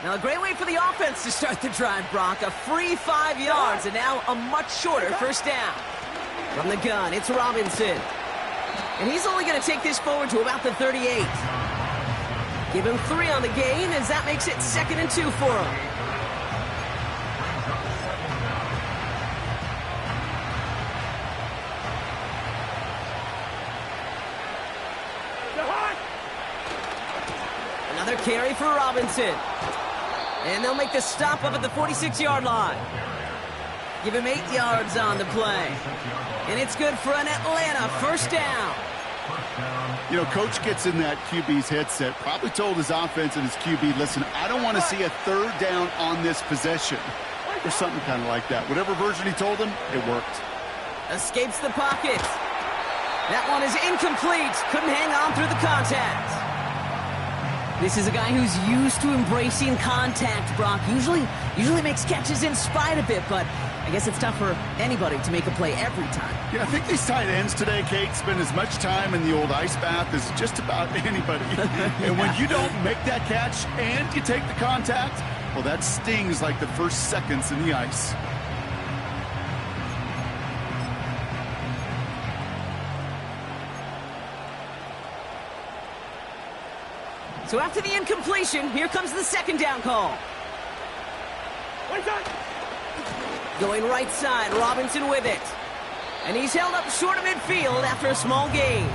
Now a great way for the offense to start the drive, Brock. A free 5 yards, and now a much shorter first down. From the gun, it's Robinson. And he's only going to take this forward to about the 38. Give him 3 on the gain, as that makes it 2nd and 2 for him. Another carry for Robinson. And they'll make the stop up at the 46-yard line. Give him 8 yards on the play. And it's good for an Atlanta first down. You know, coach gets in that QB's headset, probably told his offense and his QB, listen, I don't want to see a 3rd down on this possession. Or something kind of like that. Whatever version he told him, it worked. Escapes the pocket. That one is incomplete. Couldn't hang on through the contact. This is a guy who's used to embracing contact, Brock. Usually makes catches in spite of it, but I guess it's tough for anybody to make a play every time. Yeah, I think these tight ends today, Kate, spend as much time in the old ice bath as just about anybody. And when you don't make that catch and you take the contact, well, that stings like the first seconds in the ice. So after the incompletion, here comes the 2nd down call. Going right side, Robinson with it. And he's held up short of midfield after a small gain.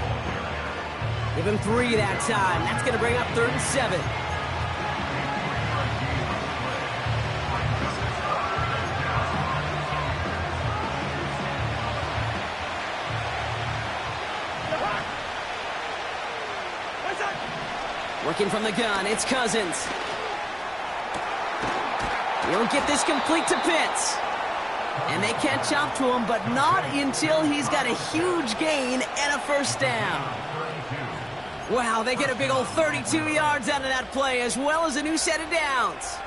Give him 3 that time. That's going to bring up 3rd and 7. Working from the gun, it's Cousins. He'll get this complete to Pitts. And they catch up to him, but not until he's got a huge gain and a first down. Wow, they get a big old 32 yards out of that play, as well as a new set of downs.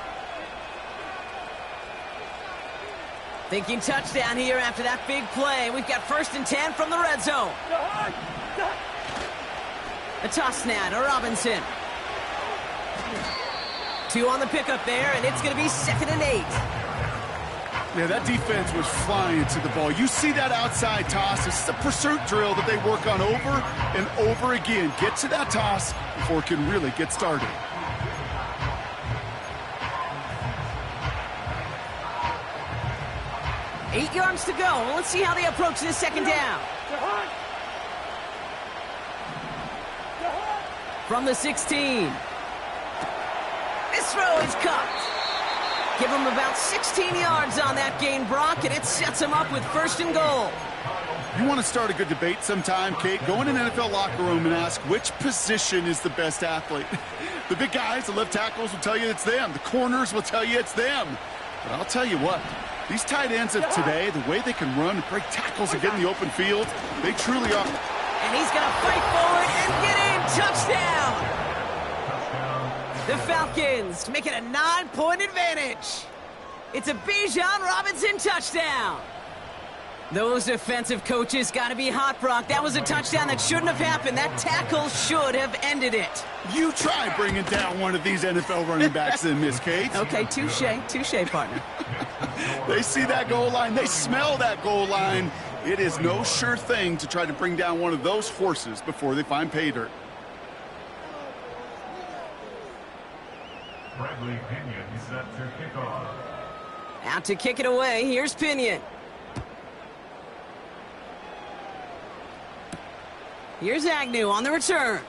Thinking touchdown here after that big play. We've got 1st and 10 from the red zone. A toss now to Robinson. 2 on the pickup there, and it's going to be 2nd and 8. Yeah, that defense was flying to the ball. You see that outside toss. This is a pursuit drill that they work on over and over again. Get to that toss before it can really get started. Eight yards to go. Let's see how they approach this 2nd down. From the 16. This throw is cut. Give him about 16 yards on that gain, Brock, and it sets him up with 1st and goal. You want to start a good debate sometime, Kate? Go in an NFL locker room and ask which position is the best athlete. The big guys, the left tackles will tell you it's them. The corners will tell you it's them. But I'll tell you what, these tight ends of today, the way they can run and break tackles and get in the open field, they truly are. And he's going to fight forward and get in. Touchdown! The Falcons make it a 9-point advantage. It's a Bijan Robinson touchdown. Those defensive coaches got to be hot, Brock. That was a touchdown that shouldn't have happened. That tackle should have ended it. You try bringing down one of these NFL running backs in, Miss Kate. Okay, touche, partner. They see that goal line. They smell that goal line. It is no sure thing to try to bring down one of those horses before they find pay dirt. Bradley Pinion set to kick off. Out to kick it away. Here's Pinion. Here's Agnew on the return.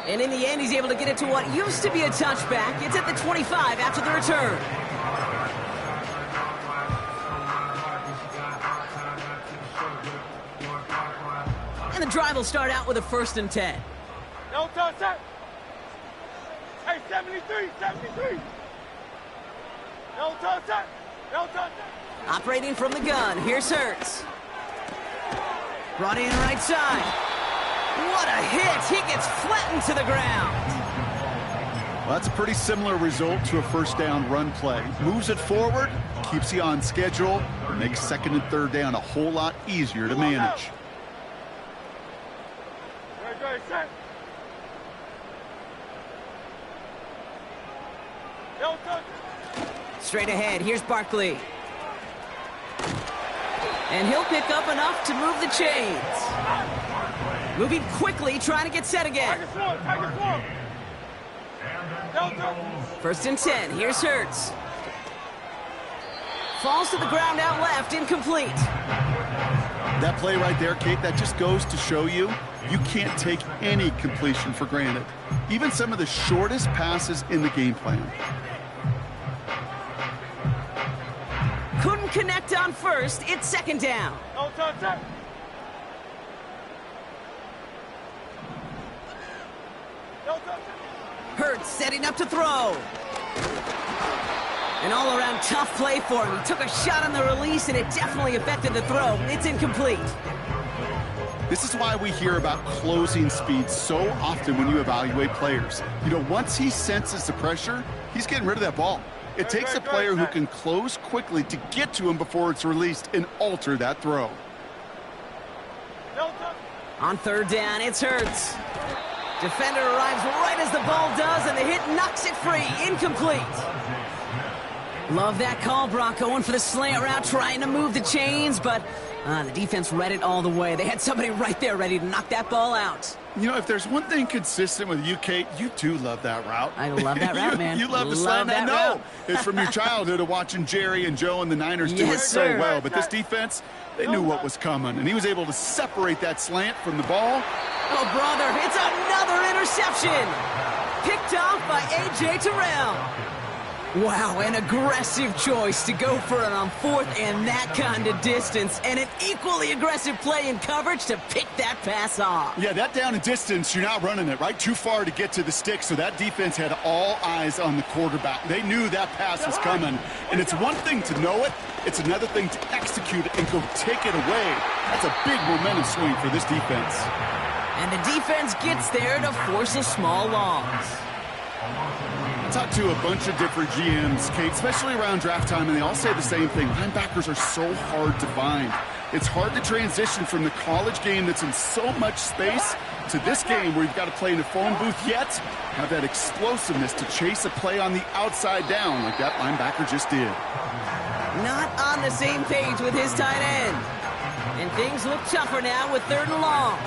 And in the end, he's able to get it to what used to be a touchback. It's at the 25 after the return. And the drive will start out with a 1st and 10. No touch that. Hey, 73, 73. No touch that. No touch that. Operating from the gun. Here's Hurts. Brought in right side. What a hit. He gets flattened to the ground. Well, that's a pretty similar result to a 1st down run play. Moves it forward, keeps you on schedule, makes 2nd and 3rd down a whole lot easier to manage. Great, set. No touch. Straight ahead. Here's Barkley. And he'll pick up enough to move the chains. Moving quickly, trying to get set again. Take it slow. No touch. 1st and 10. Here's Hurts. Falls to the ground out left, incomplete. That play right there, Kate, that just goes to show you can't take any completion for granted. Even some of the shortest passes in the game plan. Couldn't connect on 1st. It's 2nd down. No touch that. No touch that. Hurts setting up to throw. An all-around tough play for him. He took a shot on the release, and it definitely affected the throw. It's incomplete. This is why we hear about closing speed so often when you evaluate players. You know, once he senses the pressure, he's getting rid of that ball. It takes a player who can close quickly to get to him before it's released and alter that throw. No touch. On 3rd down, it's Hurts. Defender arrives right as the ball does, and the hit knocks it free. Incomplete. Love that call, Brock. Going for the slant route, trying to move the chains, but the defense read it all the way. They had somebody right there ready to knock that ball out. You know, if there's one thing consistent with you, Kate, you do love that route. I love that route, man. You love the slant. I know. It's from your childhood of watching Jerry and Joe and the Niners do it so well. But this defense, they knew what was coming, and he was able to separate that slant from the ball. Oh, brother, it's another interception. Picked off by A.J. Terrell. Wow, an aggressive choice to go for it on 4th and that kind of distance, and an equally aggressive play in coverage to pick that pass off. Yeah, that down and distance, you're not running it, right? Too far to get to the stick, so that defense had all eyes on the quarterback. They knew that pass was coming, and it's one thing to know it, it's another thing to execute it and go take it away. That's a big momentum swing for this defense. And the defense gets there to force a small loss. Talked to a bunch of different GMs, Kate, especially around draft time, and they all say the same thing. Linebackers are so hard to find. It's hard to transition from the college game that's in so much space to this game where you've got to play in a phone booth, yet have that explosiveness to chase a play on the outside down like that linebacker just did. Not on the same page with his tight end. And things look tougher now with 3rd and long.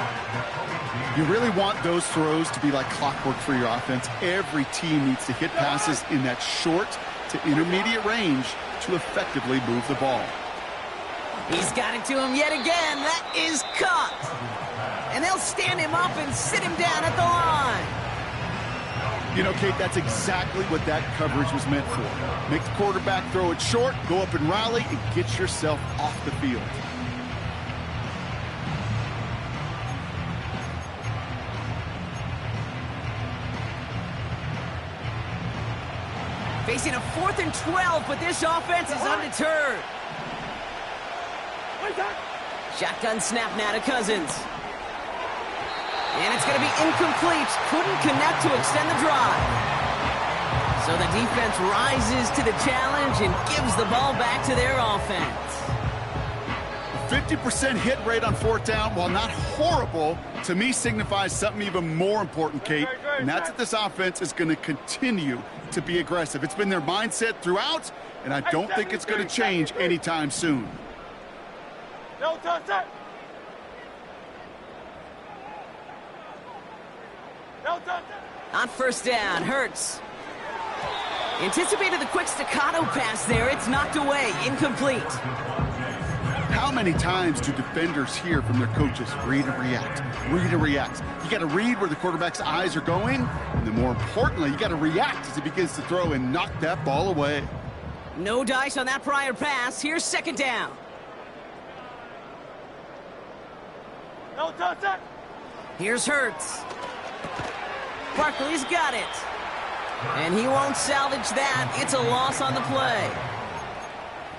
You really want those throws to be like clockwork for your offense. Every team needs to hit passes in that short to intermediate range to effectively move the ball. He's got it to him yet again. That is caught. And they'll stand him up and sit him down at the line. You know, Kate, that's exactly what that coverage was meant for. Make the quarterback throw it short, go up and rally, and get yourself off the field. Facing a 4th and 12, but this offense is undeterred. Shotgun snap now to Cousins. And it's going to be incomplete. Couldn't connect to extend the drive. So the defense rises to the challenge and gives the ball back to their offense. 50% hit rate on fourth down, while not horrible, to me signifies something even more important, Kate, and that's that this offense is going to continue to be aggressive. It's been their mindset throughout, and I don't think it's going to change anytime soon. No touchdown. No touchdown. On first down, Hurts. Anticipated the quick staccato pass there. It's knocked away, incomplete. How many times do defenders hear from their coaches, read and react, read and react? You got to read where the quarterback's eyes are going, and then more importantly, you got to react as he begins to throw and knock that ball away. No dice on that prior pass. Here's second down. No touchdown. Here's Hurts. Barkley's got it. And he won't salvage that. It's a loss on the play.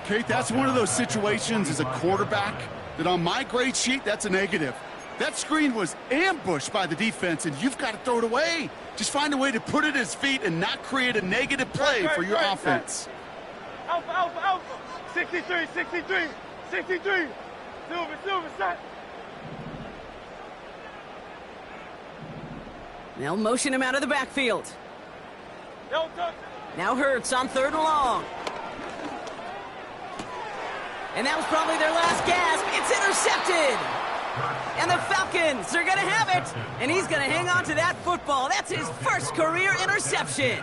Kate, that's one of those situations as a quarterback that on my grade sheet, that's a negative. That screen was ambushed by the defense, and you've got to throw it away. Just find a way to put it at his feet and not create a negative play for your offense. Alpha, alpha, alpha. 63, 63, 63. Silver, set. They'll motion him out of the backfield. No touchdown. Now Hurts on third and long. And that was probably their last gasp. It's intercepted. And the Falcons are going to have it. And he's going to hang on to that football. That's his first career interception.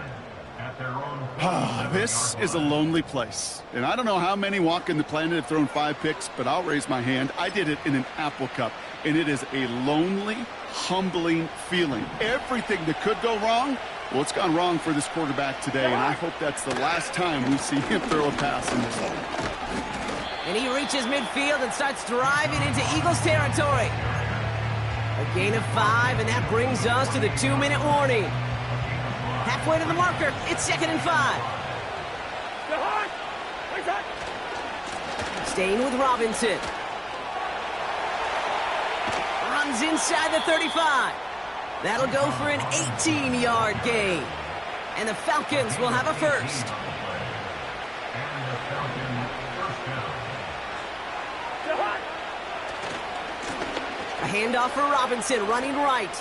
This is a lonely place. And I don't know how many walking the planet have thrown 5 picks, but I'll raise my hand. I did it in an Apple Cup. And it is a lonely, humbling feeling. Everything that could go wrong, well, it's gone wrong for this quarterback today. And I hope that's the last time we see him throw a pass in this one. And he reaches midfield and starts driving into Eagles territory. A gain of 5, and that brings us to the 2-minute warning. Halfway to the marker, it's 2nd and 5. Staying with Robinson. Runs inside the 35. That'll go for an 18-yard gain. And the Falcons will have a first. A handoff for Robinson, running right.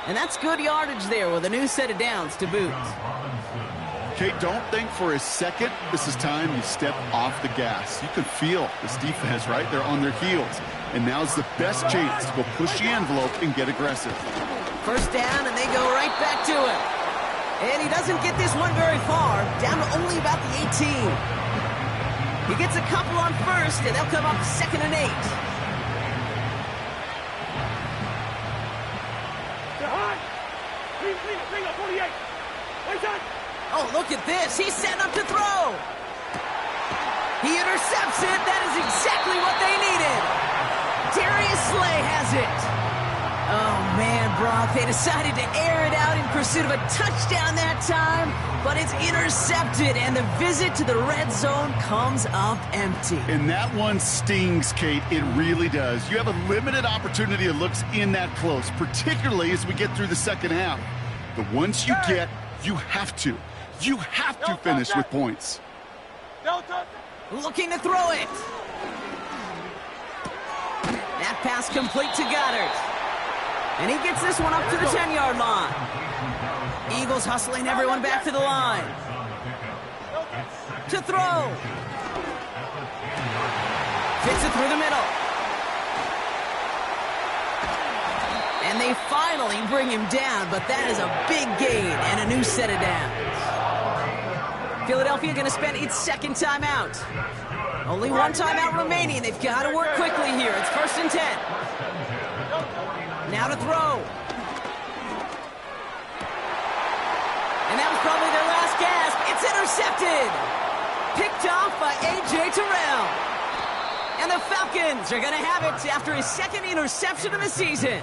And that's good yardage there with a new set of downs to boot. Kate, don't think for a second this is time you step off the gas. You can feel this defense, right? They're on their heels. And now's the best chance to go push the envelope and get aggressive. First down, and they go right back to it. And he doesn't get this one very far, down to only about the 18. He gets a couple on first, and they'll come up 2nd and 8. Oh, look at this. He's setting up to throw. He intercepts it. That is exactly what they needed. Darius Slay has it. Oh, man, Brock, they decided to air it out in pursuit of a touchdown that time, but it's intercepted, and the visit to the red zone comes up empty. And that one stings, Kate. It really does. You have a limited opportunity that looks in that close, particularly as we get through the second half. But once you get, you have to finish with points. Looking to throw it. That pass complete to Goddard. And he gets this one up to the 10-yard line. Eagles hustling everyone back to the line. To throw. Fits it through the middle. And they finally bring him down, but that is a big gain and a new set of downs. Philadelphia going to spend its second timeout. Only one timeout remaining. They've got to work quickly here. It's 1st and 10. Now to throw. And that was probably their last gasp. It's intercepted. Picked off by A.J. Terrell. And the Falcons are going to have it after his second interception of the season.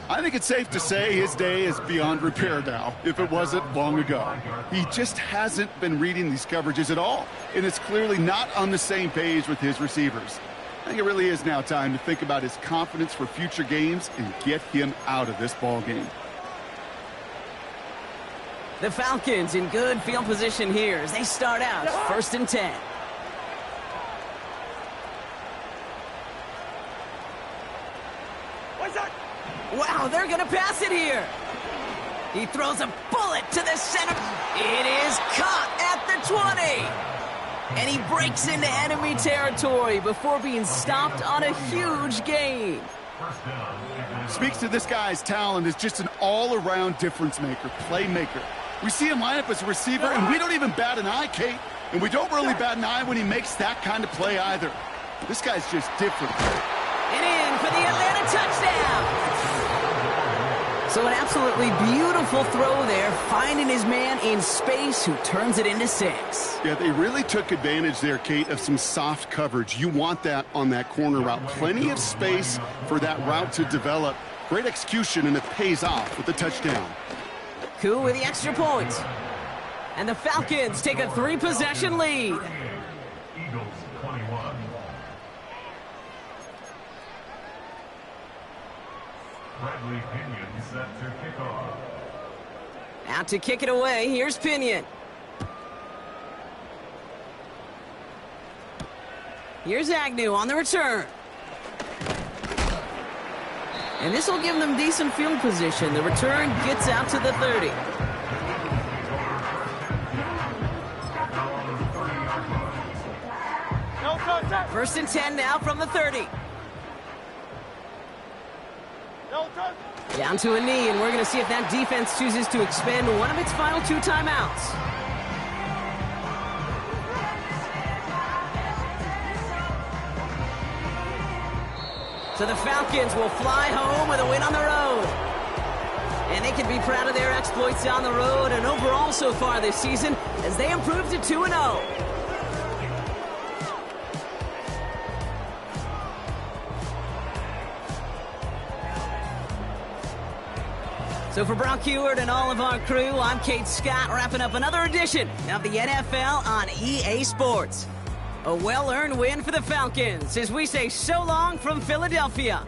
I think it's safe to say his day is beyond repair now, if it wasn't long ago. He just hasn't been reading these coverages at all, and it's clearly not on the same page with his receivers. I think it really is now time to think about his confidence for future games and get him out of this ball game. The Falcons in good field position here as they start out 1st and 10. Wow, they're going to pass it here. He throws a bullet to the center. It is caught at the 20. And he breaks into enemy territory before being stopped on a huge gain. Speaks to this guy's talent as just an all-around difference maker, playmaker. We see him line up as a receiver, and we don't even bat an eye, Kate. And we don't really bat an eye when he makes that kind of play either. This guy's just different. And in for the Atlanta touchdown. So an absolutely beautiful throw there, finding his man in space who turns it into 6. Yeah, they really took advantage there, Kate, of some soft coverage. You want that on that corner route. Plenty of space for that route to develop. Great execution, and it pays off with the touchdown. Cool with the extra point. And the Falcons take a 3-possession lead. Eagles 21. Bradley Pinion set to kick off. Out to kick it away, here's Pinion. Here's Agnew on the return. And this will give them decent field position. The return gets out to the 30. First and 10 now from the 30. Down to a knee, and we're going to see if that defense chooses to expend one of its final 2 timeouts. So the Falcons will fly home with a win on the road. And they can be proud of their exploits on the road and overall so far this season as they improve to 2-0. So for Brock Heward and all of our crew, I'm Kate Scott, wrapping up another edition of the NFL on EA Sports. A well-earned win for the Falcons as we say so long from Philadelphia.